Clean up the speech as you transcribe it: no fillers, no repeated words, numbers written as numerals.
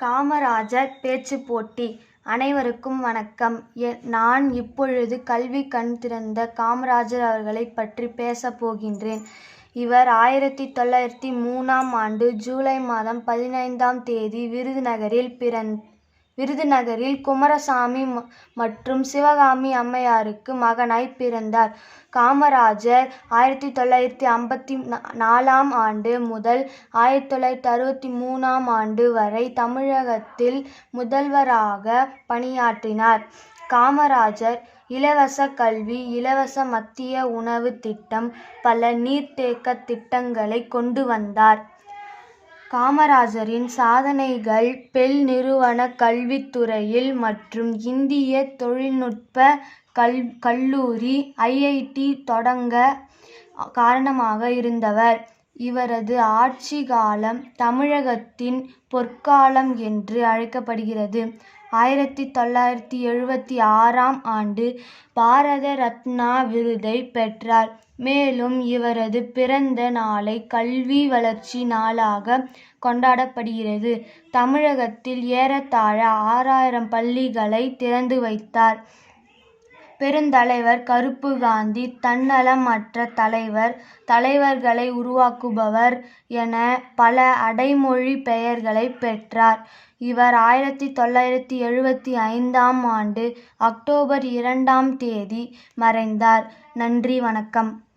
காமராஜர் பேச்சுப் போட்டி. அனைவருக்கும் வணக்கம். நான் இப்பொழுது கல்வி கண் திறந்த காமராஜர் அவர்களைப் பற்றி பேசப் போகின்றேன். இவர் 1903ஆம் ஆண்டு ஜூலை மாதம் 15ஆம் தேதி விருதுநகரில் குமாரசாமி மற்றும் சிவகாமி அம்மையாருக்கு மகனாய் பிறந்தார். காமராஜர் 1954ஆம் ஆண்டு முதல் 1963ஆம் ஆண்டு வரை தமிழகத்தில் முதல்வராக பணியாற்றினார். காமராஜர் இலவச கல்வி, இலவச மதிய உணவு திட்டம், பல நீர்த்தேக்க திட்டங்களை கொண்டு வந்தார். காமராஜரின் சாதனைகள் பெல் நிறுவன கல்வித்துறையில் மற்றும் இந்திய தொழில்நுட்ப கல்லூரி (IIT) தொடங்க காரணமாக இருந்தவர். இவரது ஆட்சி காலம் தமிழகத்தின் பொற்காலம் என்று அழைக்கப்படுகிறது. 1976ஆம் ஆண்டு பாரத ரத்னா விருதை பெற்றார். மேலும் இவரது பிறந்த நாளை கல்வி வளர்ச்சி நாளாக கொண்டாடப்படுகிறது. தமிழகத்தில் ஏறத்தாழ 6000 பள்ளிகளை திறந்து வைத்தார். பெருந்தலைவர் கருப்புகாந்தி, தன்னலமற்ற தலைவர், தலைவர்களை உருவாக்குபவர் என பல அடைமொழி பெயர்களை பெற்றார். இவர் 1975ஆம் ஆண்டு அக்டோபர் 2ஆம் தேதி மறைந்தார். நன்றி, வணக்கம்.